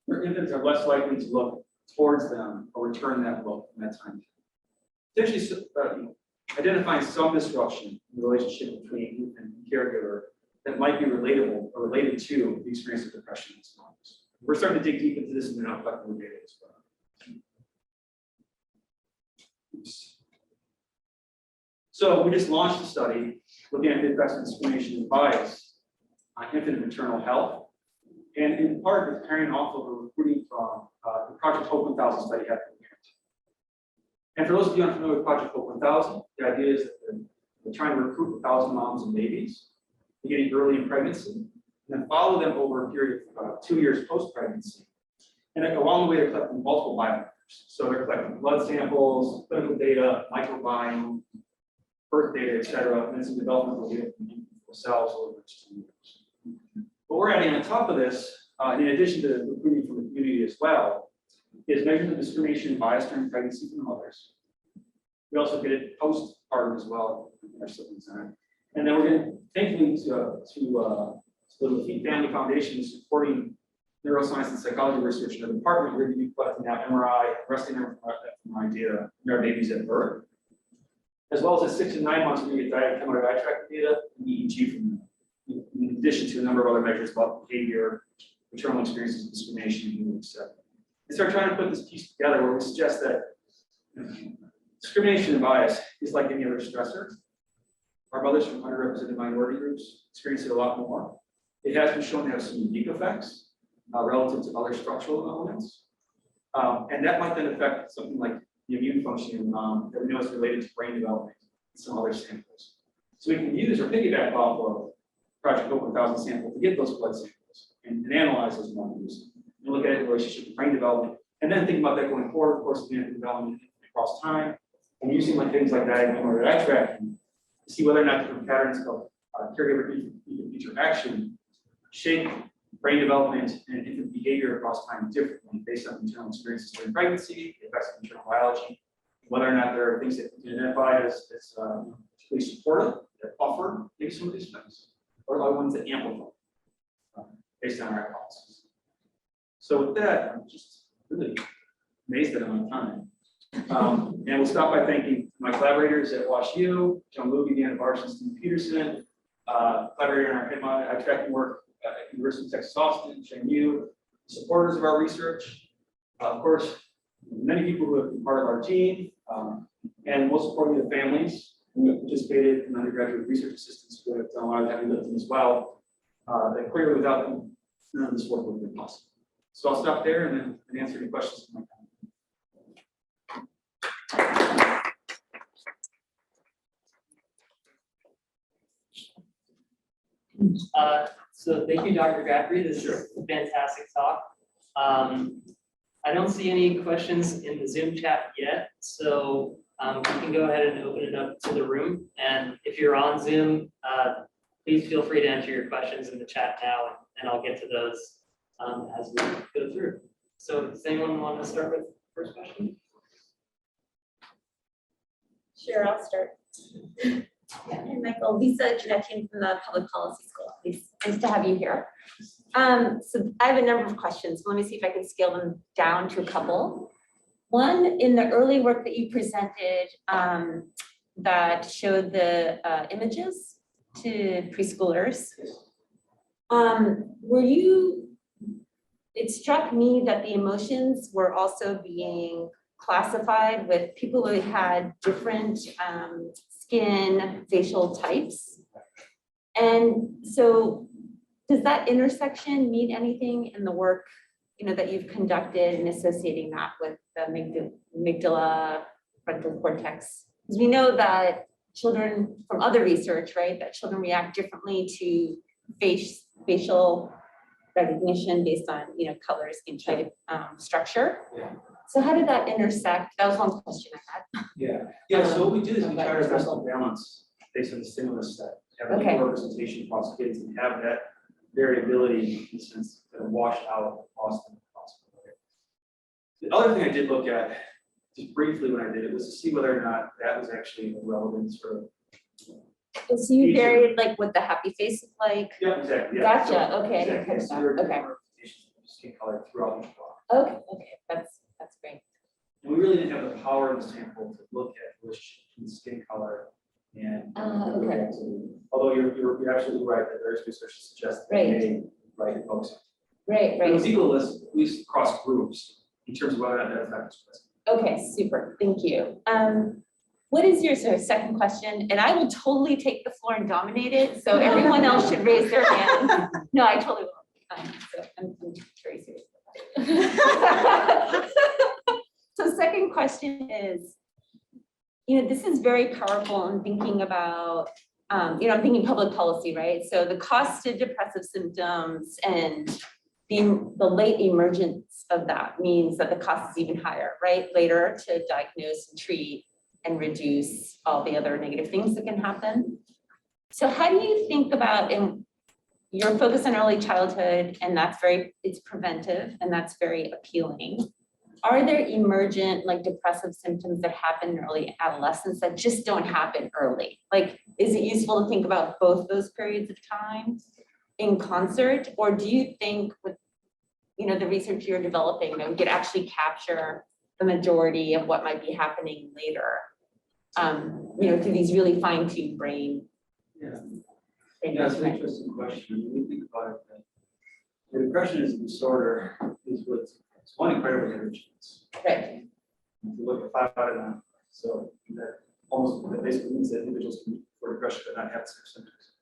their infants are less likely to look towards them or return that look in that time. Potentially identifying some disruption in the relationship between infant and caregiver that might be relatable or related to the experience of depression in small mothers. We're starting to dig deep into this and we're now collecting the data as well. Oops. So we just launched a study looking at the effects of discrimination and bias on infant and maternal health. And in part, it's carrying off of a recruiting from the Project Hope 1000 study at the parent. And for those of you unfamiliar with Project Hope 1000, the idea is that they're trying to recruit 1,000 moms and babies beginning early in pregnancy, and then follow them over a period of 2 years post-pregnancy. And along the way, they're collecting multiple biomarkers. So they're collecting blood samples, clinical data, microbiome, birth data, et cetera, and then some developmental data from cells over 2 years. What we're adding on top of this, in addition to recruiting from the community as well, is measuring the discrimination and bias during pregnancy from mothers. We also did it postpartum as well in our siblings center. And then we're going to, thankfully, to the Lafite Family Foundation is supporting neuroscience and psychology research in the department. We're going to be collecting now MRI, resting MRI data in our babies at birth. As well as at 6 to 9 months, we're going to get diet chemical eye tracking data and EEG from them, in addition to a number of other measures about behavior, maternal experiences of discrimination, etc. And start trying to put this piece together where we suggest that Discrimination and bias is like any other stressor. Our mothers from underrepresented minority groups experience it a lot more. It has been shown to have some unique effects relative to other structural elements. And that might then affect something like the immune function that we know is related to brain development and some other samples. So we can use or piggyback off of Project Open 1000 sample to get those blood samples and analyze those molecules and look at it in relationship to brain development. And then think about that going forward, of course, the development across time, and using like things like that in order to track and see whether or not different patterns of caregiver feature action shape brain development and infant behavior across time differently based on internal experiences during pregnancy, the effects of internal biology, whether or not there are things that we can identify as particularly supportive that buffer maybe some of these things, or other ones that amplify based on our hypothesis. So with that, I'm just really amazed that I'm on time. And we'll stop by thanking my collaborators at WashU, John Luby, Deanna Barsh, and Steve Peterson, collaborator in our HIMA tracking work at University of Texas Austin, Shane Yu, supporters of our research, of course, many people who have been part of our team, and most importantly, the families who have participated in undergraduate research assistants who have done a lot of heavy lifting as well. That clearly without them, none of this work would have been possible. So I'll stop there and then answer any questions. So thank you, Dr. Gaffrey. This is a fantastic talk. I don't see any questions in the Zoom chat yet, so we can go ahead and open it up to the room. And if you're on Zoom, please feel free to enter your questions in the chat now, and I'll get to those as we go through. So does anyone want to start with the first question? Sure, I'll start. Yeah, and Michael, Lisa Janetian from the Public Policy School. Nice to have you here. So I have a number of questions. Let me see if I can scale them down to a couple. One, in the early work that you presented that showed the images to preschoolers, it struck me that the emotions were also being classified with people who had different skin, facial types. And so does that intersection mean anything in the work, that you've conducted and associating that with the amygdala, frontal cortex? Because we know that children, from other research, right, that children react differently to facial recognition based on, color, skin type, structure. Yeah. So how did that intersect? That was one question I had. Yeah. So what we did is we tried to wrestle balance based on the stimulus set, have Okay. equal representation across kids, and have that variability in the sense that are washed out across them. The other thing I did look at, just briefly when I did it, was to see whether or not that was actually a relevant sort of. So you varied like what the happy face looked like? Yeah, exactly. Yeah. Gotcha. So, Okay. exactly. I So didn't there are know. different Okay. representations of skin color throughout each block. Okay. That's great. And we really didn't have the power in the sample to look at which skin color and. Okay. Although you're absolutely right that there is research to suggest that Right. they right folks. Right. It was equal at least across groups in terms of whether or not that effect was present. Okay, super. Thank you. What is your second question? And I will totally take the floor and dominate it. So everyone else should raise their hand. No, I totally will. So I'm very serious about it. So second question is, this is very powerful in thinking about, I'm thinking public policy, right? So the cost of depressive symptoms and the late emergence of that means that the cost is even higher, right? Later to diagnose and treat and reduce all the other negative things that can happen. So how do you think about, and your focus on early childhood, and it's preventive, and that's very appealing. Are there emergent depressive symptoms that happen in early adolescence that just don't happen early? Is it useful to think about both those periods of time in concert, or do you think with the research you're developing that we could actually capture the majority of what might be happening later, through these really fine-tuned brain? Yeah, it's an interesting question. When we think about it, the depression is a disorder it's one incredibly heterogeneous. Right. If you look at 5 out of 9 So that that basically means that individuals can for depression but not have symptoms.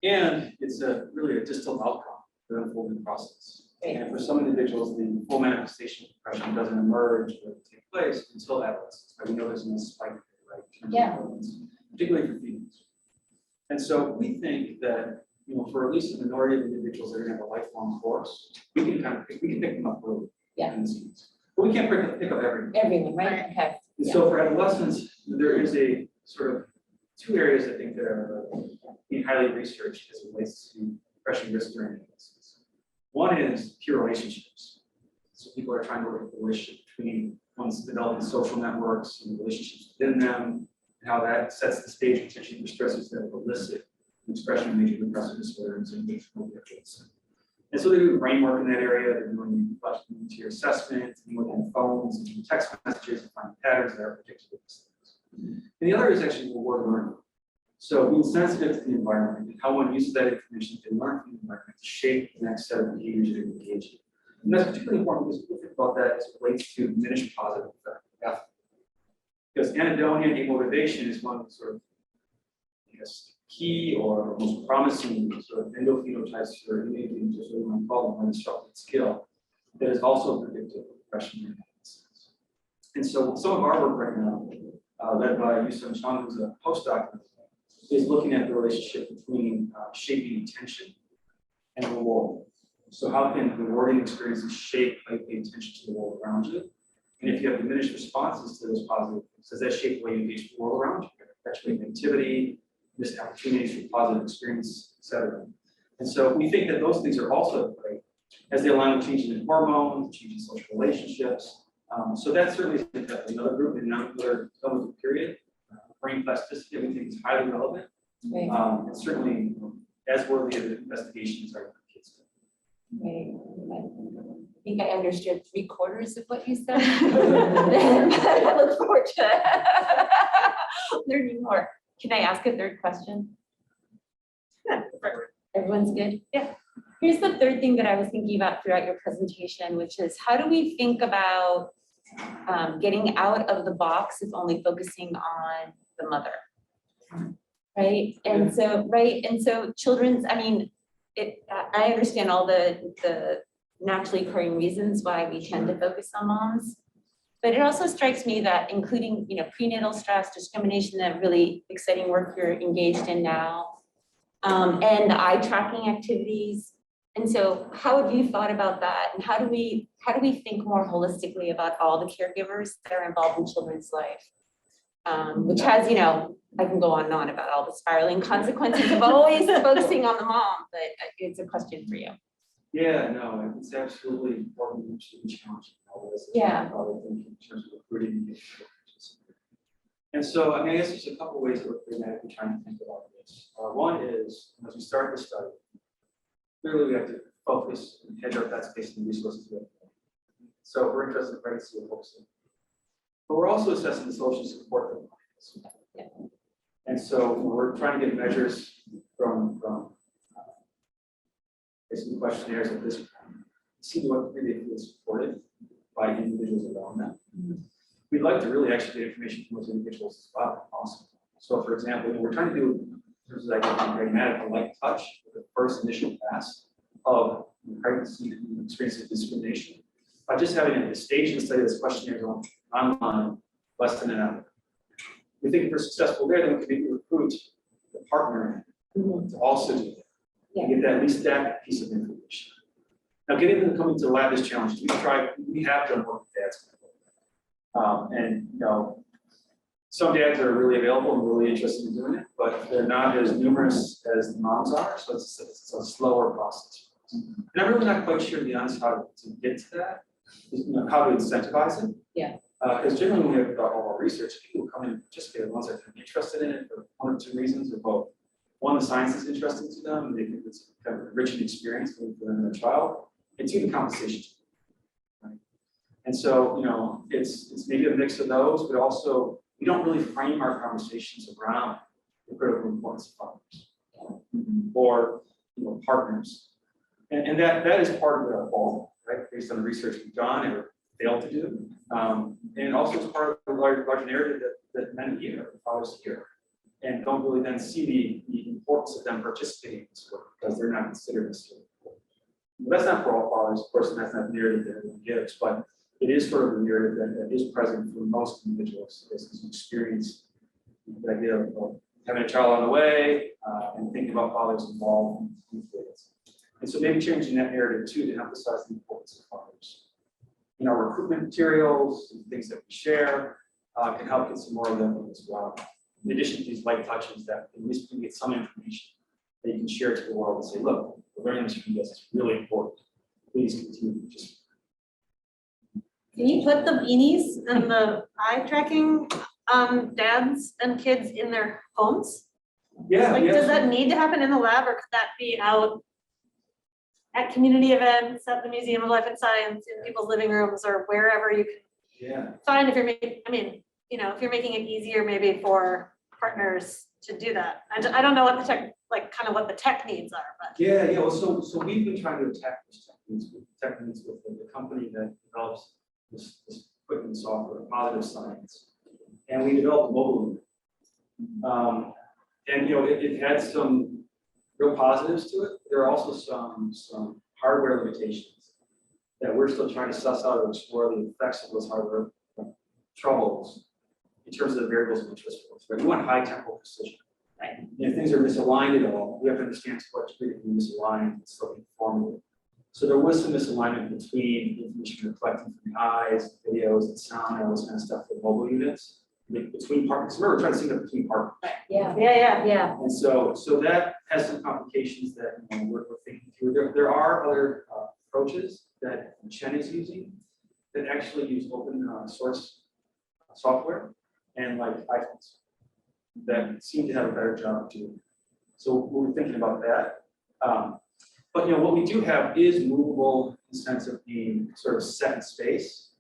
And it's really a distal outcome of the unfolding process. Right. And for some individuals, the full manifestation of depression doesn't emerge or take place until adolescence. We know there's no spike there, right? In terms of Yeah. prevalence, particularly for females. And so we think that, for at least a minority of individuals that are going to have a lifelong course, we can pick them up early. Yeah. In this case. But we can't pick up everyone. Everyone, right? Okay. And so for adolescents, there is a sort of two areas I think that are being highly researched as it relates to depression risk during adolescence. One is peer relationships. So people are trying to look at the relationship between one's developing social networks and relationships within them, and how that sets the stage potentially for stressors that elicit the expression of major depressive disorders and major motivations. And so they do brain work in that area. They're doing your assessment, looking at phones and text messages and finding patterns that are predictive of these things. And the other is actually reward learning. So being sensitive to the environment and how one uses that information to learn from the environment to shape the next set of behaviors that you engage in. And that's particularly important because people think about that as it relates to diminished positive effect. Because anhedonia and amotivation is one of the sort of, key or most promising sort of endophenotypes or anything, just what you might call them, disrupted skill that is also predictive of depression and adolescence. And so some of our work right now, led by Yusuf Chang, who's a postdoc, is looking at the relationship between shaping attention and reward. So how can rewarding experiences shape how you pay attention to the world around you? And if you have diminished responses to those positive things, does that shape the way you engage with the world around you? Perpetuate negativity, missed opportunities for positive experience, et cetera. And so we think that those things are also at play as they align with changes in hormones, changes in social relationships. So that certainly is another group in another developmental period. Brain plasticity, we think is highly relevant. Right. And certainly as worthy of investigation as our kids. Right. I think I understood 3/4 of what you said. I look forward to learning more. Can I ask a third question? Yeah. Everyone's good? Yeah. Here's the third thing that I was thinking about throughout your presentation, which is how do we think about getting out of the box of only focusing on the mother? Right. And so children's, I understand all the naturally occurring reasons why we tend to focus on moms. But it also strikes me that including, prenatal stress, discrimination, that really exciting work you're engaged in now, and eye tracking activities. And so how have you thought about that? And how do we think more holistically about all the caregivers that are involved in children's life? Which has, I can go on and on about all the spiraling consequences of always focusing on the mom, but it's a question for you. Yeah, no, it's absolutely important to be challenging all this. Yeah. In terms of recruiting. And so, I guess there's a couple ways that we're pragmatically trying to think about this. One is, as we start the study, clearly we have to focus and hedge our bet space and resources. So we're interested in pregnancy and focusing. But we're also assessing the social support that Yeah. And so we're trying to get measures from basically questionnaires at this point, see to what degree they feel supported by individuals around them. We'd like to really actually get information from those individuals as well. Awesome. So for example, we're trying to do, in terms of like pragmatic, a light touch with the first initial pass of pregnancy and experience of discrimination. By just having a staging study of this questionnaire online less than an hour. We think if we're successful there, then we can maybe recruit the partner to also do that. Yeah. And get at least that piece of information. Now, getting them coming to the lab is challenging. We have done work with dads. And some dads are really available and really interested in doing it, but they're not as numerous as the moms are, so it's a slower process. And I'm really not quite sure, to be honest, how to get to that, how to incentivize it. Yeah. Because generally, when we have all our research, people come in and participate, the ones that are interested in it for one or two reasons, or both. One, the science is interesting to them, and they think it's kind of a enriching experience for them and their child. And two, the conversation. Right? And so, it's maybe a mix of those, but also we don't really frame our conversations around the critical importance of fathers or partners. And that is part of our goal, right? Based on the research we've done, and we're fail to do. And also it's part of the larger narrative that men hear, fathers hear, and don't really then see the importance of them participating in this work because they're not considered necessarily important. But that's not for all fathers, of course, and that's not the narrative that everyone gives, but it is sort of the narrative that is present for most individuals as you experience the idea of having a child on the way and thinking about fathers involved in kids. And so maybe changing that narrative too to emphasize the importance of fathers. In our recruitment materials, and things that we share can help get some more of them as well. In addition to these light touches that at least we can get some information that you can share to the world and say, look, we're learning this from this, it's really important. Please continue. Just Can you put the beanies and the eye tracking dads and kids in their homes? yeah, Like, yeah. does that need to happen in the lab, or could that be out at community events, at the Museum of Life and Science, in people's living rooms, or wherever you can Yeah. find if you're making, I mean, you know, if you're making it easier maybe for partners to do that. I don't know what the tech, like kind of what the tech needs are, but. Yeah, yeah. Well, so we've been trying to attack those techniques with the company that develops this equipment software, Positive Science, and we developed a mobile unit. And you know, it had some real positives to it. There are also some hardware limitations that we're still trying to suss out or explore the effects of those hardware troubles in terms of the variables of interest for us. Right? We want high temporal precision. Right? And if things are misaligned at all, we have to understand to what degree they can be misaligned and still be informative. So there was some misalignment between the information we're collecting from the eyes, videos, and sound, and all this kind of stuff for mobile units. Like between partners. Remember, we're trying to sync up between partners. Yeah, Yeah. And so that has some complications that we're thinking through. There are other approaches that Chen is using that actually use open source software and like iPhones that seem to have a better job doing. So we're thinking about that. But you know, what we do have is movable in the sense of being sort of set in space.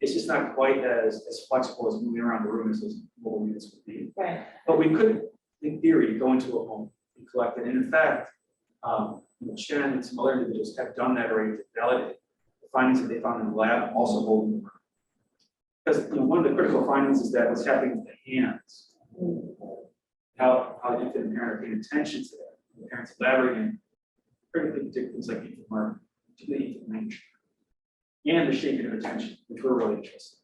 It's just not quite as flexible as moving around the room as those mobile units would be. right. But we could, in theory, go into a home and collect it. And in fact, Chen and some other individuals have done that already to validate the findings that they found in the lab also hold in the room. Because one of the critical findings is that what's happening with the hands, how the infant and parent are paying attention to that. The parents elaborating critically predict things like infant learning, particularly infant language, and the shaping of attention, which we're really interested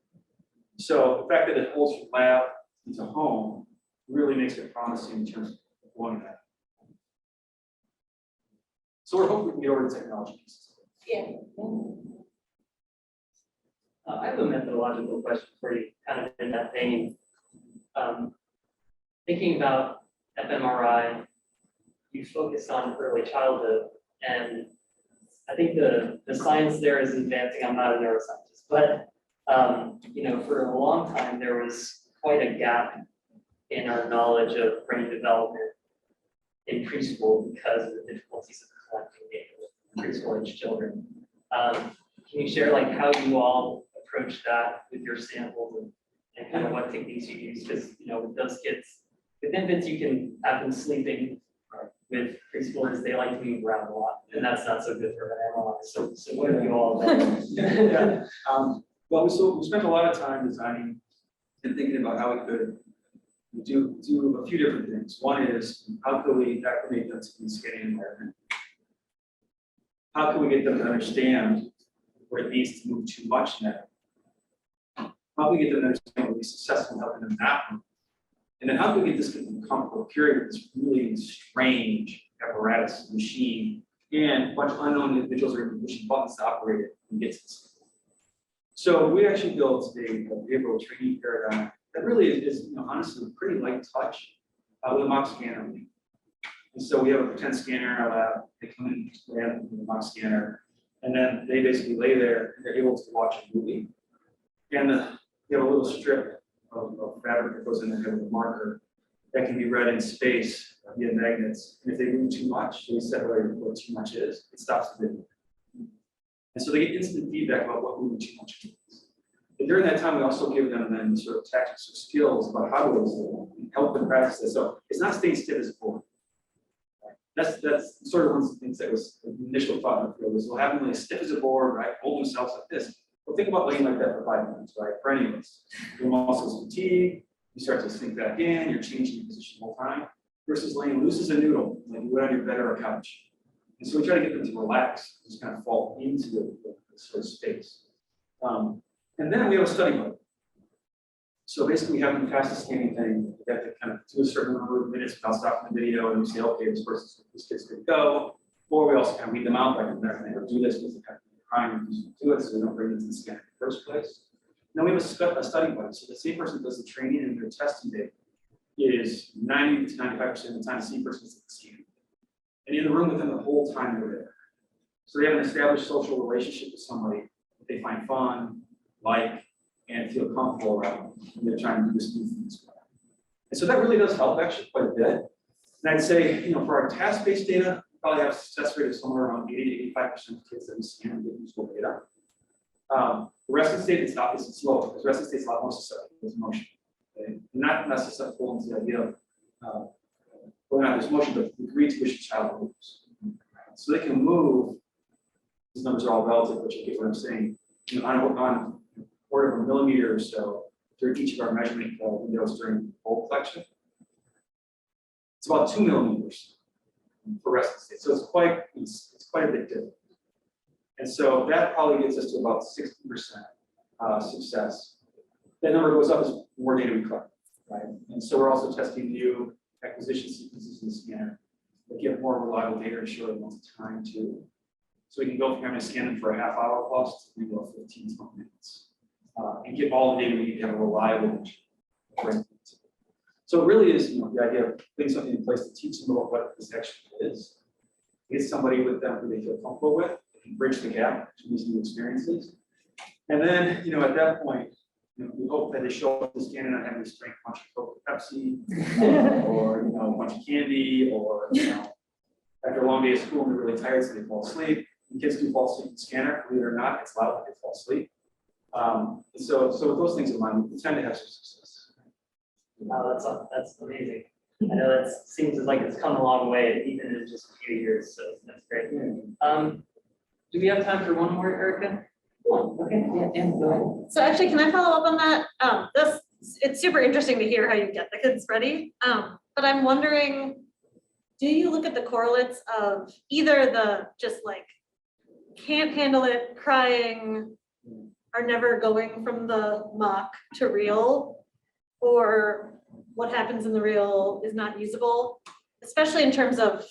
in. So the fact that it holds from lab into home really makes it promising in terms of going that. So we're hoping we can get over the technology pieces. Yeah. I have a methodological question for you, kind of in that vein. Thinking about fMRI, you focus on early childhood, and I think the science there is advancing. I'm not a neuroscientist, but for a long time there was quite a gap in our knowledge of brain development in preschool because of the difficulties of collecting data with preschool age children. Can you share like how you all approach that with your samples and kind of what techniques you use? Because with those kids, with infants, you can have them sleeping. With preschoolers, they like to move around a lot, and that's not so good for an MRI. So what have you all done? Yeah. Well, we spent a lot of time designing and thinking about how we could do a few different things. One is how can we acclimate them to the scanning environment? How can we get them to understand what it means to move too much now? How can we get them to understand what we successful in helping them not move? And then how can we get this to become comfortable period with this really strange apparatus, machine, and a bunch of unknown individuals are pushing buttons to operate it and get to this. So we actually built a behavioral training paradigm that really is honestly a pretty light touch with a mock scanner. And so we have a pretend scanner in our lab. They come in with the mock scanner, and then they basically lay there and they're able to watch a movie. And they have a little strip of fabric that goes in there with a marker that can be read in space via magnets. And if they move too much, we separate what too much is, it stops the video. And so they get instant feedback about what moving too much is. And during that time, we also give them then sort of tactics or skills about how to and help them practice this. So it's not staying stiff as a board. That's sort of one of the things that was the initial thought in the field was we'll have them as stiff as a board, right? Hold themselves like this. What think about laying like that for 5 minutes, right? For any of us, your muscles fatigue, you start to sink back in, you're changing your position the whole time, versus laying loose as a noodle, like you would on your bed or a couch. And so we try to get them to relax, just kind of fall into the sort of space. And then we have a study mode. So basically, we have them pass the scanning thing. We have to kind of do a certain number of minutes without stopping the video, and we say, okay, this kid's good to go. Or we also kind of weed them out by them. They're going to do this because they have to be crying and do it, so we don't bring it to the scan in the first place. Then we have a study buddy. So the same person does the training, and their testing day is 90 to 95% of the time the same person does the scan. And in the room with them the whole time they're there. So they have an established social relationship with somebody that they find fun, like, and feel comfortable around when they're trying to do this new thing as well. And so that really does help actually quite a bit. And I'd say, for our task-based data, we probably have a success rate of somewhere around 80 to 85% of kids that we scan and get useful data. The resting state is obviously slow, because resting state is a lot more susceptible to motion. Okay? Not susceptible to the idea of whether or not there's motion, but the degree to which the child moves. So they can move, these numbers are all relative, but you get what I'm saying, on a quarter of a millimeter or so through each of our measurement windows during whole collection. It's about 2 millimeters for resting state. So it's quite a bit different. And so that probably gets us to about 60% success. That number goes up as more data we collect, right? And so we're also testing new acquisition sequences in the scanner that give more reliable data and shorter amounts of time too. So we can go from having to scan them for a half hour plus to 15, 20 minutes. And get all the data we need to have a reliable measure. So it really is, the idea of putting something in place to teach them about what this actually is. Get somebody with them who they feel comfortable with, they can bridge the gap between these new experiences. And then, at that point, we hope that they show up to the scanner and not having to drink a bunch of Coke or Pepsi, or a bunch of candy, or after a long day of school and they're really tired, so they fall asleep. And kids do fall asleep in the scanner, believe it or not, it's loud, they fall asleep. So with those things in mind, we tend to have some success. Wow, that's amazing. I know that seems like it's come a long way, even in just a few years, so that's great. Do we have time for one more, Erica? Okay, yeah, and go ahead. So actually, can I follow up on that? It's super interesting to hear how you get the kids ready. But I'm wondering, do you look at the correlates of either the just like can't handle it, crying, are never going from the mock to real, or what happens in the real is not usable, especially in terms of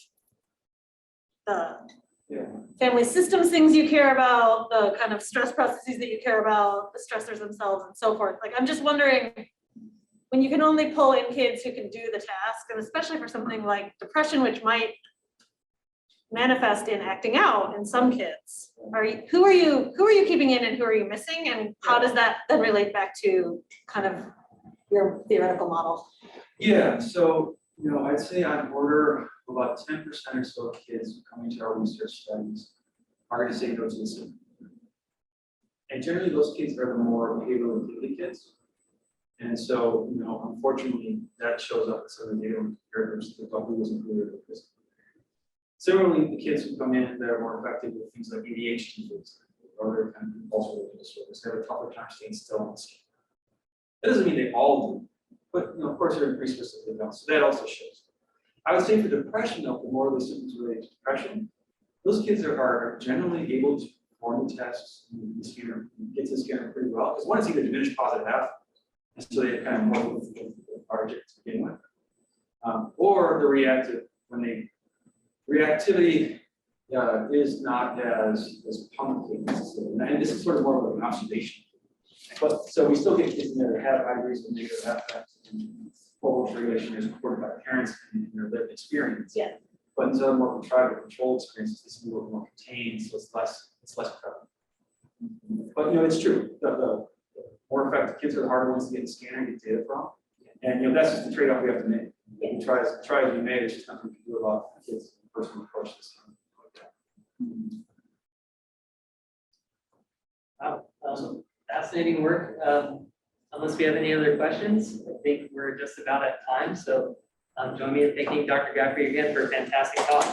the family systems things you care about, the kind of stress processes that you care about, the stressors themselves and so forth. Like, I'm just wondering, when you can only pull in kids who can do the task, and especially for something like depression, which might manifest in acting out in some kids, who are you keeping in and who are you missing, and how does that then relate back to kind of your theoretical model? Yeah, so I'd say on order about 10% or so of kids who come into our research studies are going to say no to the system. And generally those kids are the more behavioral activity kids. And so, unfortunately, that shows up in some of the data comparisons to who was included with this. Similarly, the kids who come in that are more affected with things like ADHD, or other kind of compulsive disorders, have a tougher time staying still on the scale. That doesn't mean they all do, but of course they're increased risk of development, so that also shows. I would say for depression, though, for more of the symptoms related to depression, those kids are generally able to perform the tests, the scanner, get to the scanner pretty well, because one is either diminished positive F, and so they kind of more with the project to begin with, or the reactive, when they reactivity is not as pumping necessarily. And this is sort of more of an observation. But so we still get kids in there that have high degrees of negative affects and full regulation is reported by parents in their lived experience. Yeah. But in some more contrived or controlled experiences, this is a little more contained, so it's less prevalent. But it's true. The more effective kids are the harder ones to get the scanner and get data from. And that's just the trade-off we have to make. We try as we may, there's just nothing we can do about the kids' personal approach this time. Wow, fascinating work. Unless we have any other questions, I think we're just about at time. So join me in thanking Dr. Gaffrey again for a fantastic talk.